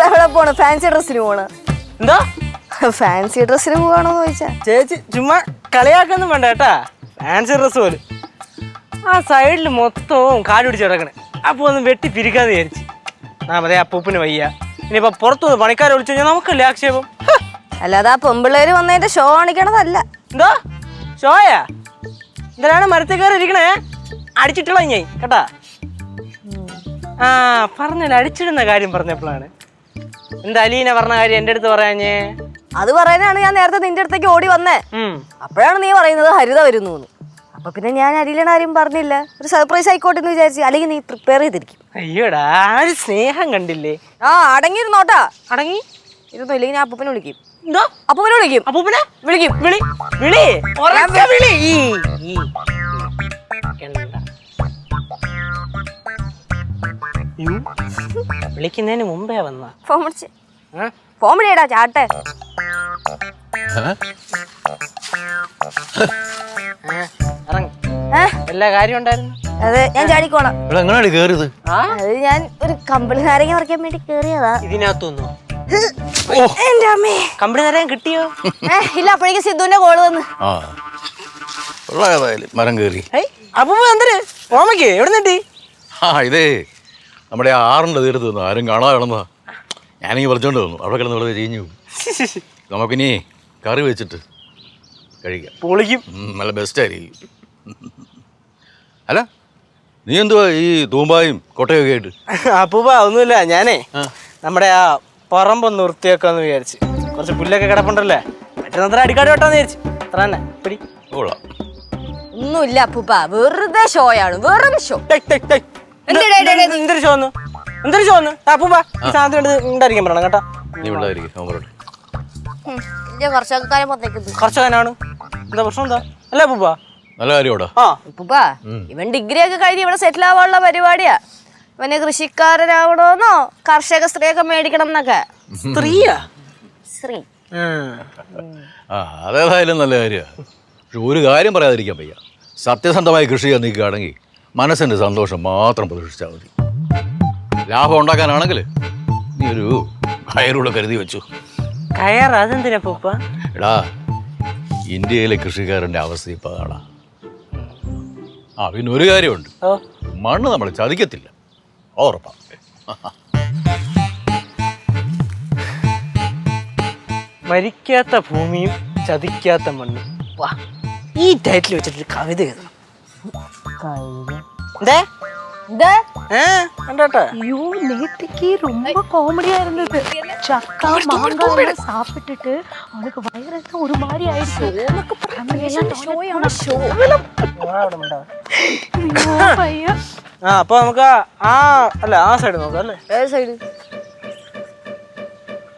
എവിടെ പോണ്? ഫാൻസി ഡ്രസ്സിന് പോണ്. എന്താ ഫാൻസി ഡ്രസ്സിന് പോവാണോന്ന് ചോദിച്ചാ? ചേച്ചി ചുമ്മാ കളിയാക്കൊന്നും വേണ്ട കേട്ടാ. ഫാൻസി ഡ്രസ് പോലും ആ സൈഡിൽ മൊത്തവും കാല് പിടിച്ച് കിടക്കണേ. അപ്പൊ ഒന്ന് വെട്ടി പിരിക്കാന്ന് വിചാരിച്ചു. മതേ അപ്പൂപ്പിന് വയ്യ. ഇനിയിപ്പോ പുറത്തുനിന്ന് പണിക്കാരെ വിളിച്ചു കഴിഞ്ഞാൽ നമുക്കല്ലേ ആക്ഷേപം. അല്ലാതെ ആ പെമ്പിള്ളേര് വന്നതിന്റെ ഷോ കാണിക്കണതല്ല. എന്തോ ഷോയാ? എന്തിനാണ് മരത്തിൽ കയറി ഇരിക്കണേ? അടിച്ചിട്ടുള്ള ഞാൻ കേട്ടാ. ആ പറഞ്ഞല്ലോ, അടിച്ചിടുന്ന കാര്യം പറഞ്ഞപ്പോഴാണ്. എന്താ അലീന പറഞ്ഞ കാര്യം എന്റെ അടുത്ത് പറയാഞ്ഞേ? അത് പറയാനാണ് ഞാൻ നേരത്തെ നിന്റെ അടുത്തേക്ക് ഓടി വന്നേ. അപ്പോഴാണ് നീ പറയുന്നത് ഹരിത വരുന്നു. അപ്പൊ പിന്നെ ഞാൻ അലീനയുടെ കാര്യം പറഞ്ഞില്ല. ഒരു സർപ്രൈസ് ആയിക്കോട്ടെ എന്ന് വിചാരിച്ചു. അല്ലെങ്കിൽ നീ പ്രിപ്പയർ ചെയ്തിരിക്കും. അയ്യോടാ, ഒരു സ്നേഹം കണ്ടില്ലേ? ആ അടങ്ങിയിരുന്നോട്ടാ. അടങ്ങി ഇരുന്നോ, ഇല്ലെങ്കിൽ ഞാൻ അപ്പൂപ്പനെ വിളിക്കും. എന്തോ അപ്പൂപ്പനെ വിളിക്കും? അപ്പൂപ്പനെ വിളിക്കും. വിളി വിളി വിളി. വിളിക്കുന്നതിന് മുമ്പേ വന്ന ഫോൺ വിളിയടാ ചാട്ടെ. എല്ലാ കാര്യം ഉണ്ടായിരുന്നു. അതെ, ഞാൻ ചാടിക്കോളാം. അത് ഞാൻ ഒരു കമ്പിളി നാരങ്ങ പറിക്കാൻ വേണ്ടി കേറിയതാ. ഇതിനകത്തൊന്നും എന്റെ അമ്മേ, കമ്പിളി നാരങ്ങ കിട്ടിയോ? ഇല്ല, അപ്പോഴേക്കും സിദ്ധുവിന്റെ കോള് വന്ന്. മരം കയറി. അപ്പൂപ്പ എന്തിന് ഓമയ്ക്ക് എവിടെ നിട്ടി? ഇതേ നമ്മുടെ ആറിൻ്റെ തീരത്ത് വന്നു. ആരും കാണാതെ കിടന്നതാ. ഞാനിങ്ങനെ പറിച്ചോണ്ട് വന്നു. അവിടെ കിടന്ന് ഇവിടെ ചീഞ്ഞു. നമുക്കിനി കറി വെച്ചിട്ട് കഴിക്കാം. പൊളിക്കും. നല്ല ബെസ്റ്റായിരിക്കും. അല്ല, നീ എന്തുവാ ഈ തൂമ്പായും കൊട്ടയൊക്കെ ആയിട്ട്? അപ്പൂപ്പ ഒന്നുമില്ല, ഞാനേ നമ്മുടെ ആ പറമ്പൊന്ന് വൃത്തിയാക്കാന്ന് വിചാരിച്ച്. കുറച്ച് പുല്ലൊക്കെ കിടപ്പുണ്ടല്ലേ, മറ്റേ അടിക്കാട് വെട്ടാന്ന് വിചാരിച്ചു. അത്ര തന്നെ. പിടി. ഒന്നുമില്ല അപ്പൂപ്പ, വെറുതെ ഷോയാണ്. വെറും ഷോ. എന്തൊരു ഷോന്ന്? എന്തൊരു ഷോന്ന്? അപ്പൂപ്പ ഈ സാധനത്തിന് ഉണ്ടായിരിക്കാൻ പറയണം കേട്ടാ. കർഷകനാണ്. എന്താ പ്രശ്നം? എന്താ അല്ലേ അപ്പൂപ്പ? നല്ല കാര്യോടാ. ഇവൻ ഡിഗ്രി ഒക്കെ കഴിഞ്ഞ് ഇവിടെ സെറ്റിൽ ആവാനുള്ള പരിപാടിയാ. ഇവന് കൃഷിക്കാരനാവണോന്നോ കർഷക സ്ത്രീയൊക്കെ മേടിക്കണം എന്നൊക്കെ. സ്ത്രീയാ? സ്ത്രീ. അതേതായാലും നല്ല കാര്യമാണ്. പക്ഷെ ഒരു കാര്യം പറയാതിരിക്കാൻ വയ്യ. സത്യസന്ധമായി കൃഷി ചെയ്യാൻ നിൽക്കുകയാണെങ്കിൽ മനസ്സിൻ്റെ സന്തോഷം മാത്രം പ്രതീക്ഷിച്ചാൽ മതി. ലാഭം ഉണ്ടാക്കാനാണെങ്കിൽ നീ ഒരു കയറൂടെ കരുതി വെച്ചു. കയർ? അതെന്തിനാ പൂപ്പ? എടാ, ഇന്ത്യയിലെ കൃഷിക്കാരൻ്റെ അവസ്ഥ ഇപ്പം കാണാം. പിന്നെ ഒരു കാര്യമുണ്ട്, മണ്ണ് നമ്മൾ ചതിക്കത്തില്ല. ഉറപ്പാ. മരിക്കാത്ത ഭൂമിയും ചതിക്കാത്ത മണ്ണും. ഈ ടൈറ്റിൽ വെച്ചിട്ട് കവിത എഴുതണം. ஐயோ, நேற்றுக்கு ரொம்ப காமெடியா இருந்தது. சக்கா மாங்காய் சாப்பிட்டுட்டு அவனுக்கு வயிறெல்லாம் ஒரு மாதிரி ஆயிடுச்சு. അപ്പൊ നമുക്ക് അല്ല ആ സൈഡ് നോക്കാം അല്ലേ? ഏത് സൈഡ്?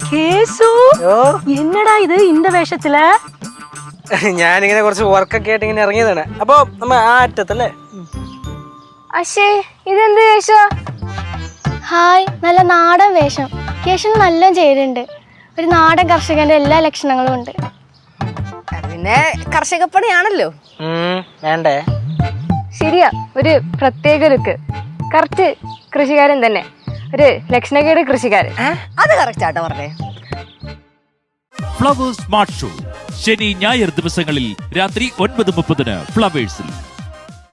கேசு, என்னடா இது இந்த வேஷத்துல? ഞാനിങ്ങനെ കുറച്ച് വർക്കൊക്കെ ആയിട്ട് ഇങ്ങനെ ഇറങ്ങിയതാണ്. അപ്പൊ നമ്മ ആ അറ്റത്തല്ലേ? അശേ, ഇതെന്ത് വേഷം? ഹായ്, നല്ല നാടൻ വേഷം. കേശന് നല്ല ചേരുന്നുണ്ട്. ഒരു നാടൻ കർഷകന്റെ എല്ലാ ലക്ഷണങ്ങളും ഉണ്ട്. പിന്നെ കർഷകപ്പണിയാണല്ലോ. വേണ്ടേ? ശരിയാ, ഒരു പ്രത്യേക ലുക്ക്. കറക്റ്റ് കൃഷിക്കാരൻ തന്നെ. ഒരു ലക്ഷണക്കേട് കൃഷിക്കാരൻ. അത് കറക്റ്റ് ആട്ടോ പറഞ്ഞേ. ഫ്ലവേഴ്സ് സ്മാർട്ട് ഷോ ശനി ഞായർ ദിവസങ്ങളിൽ രാത്രി 9:30 ഫ്ലവേഴ്സിൽ.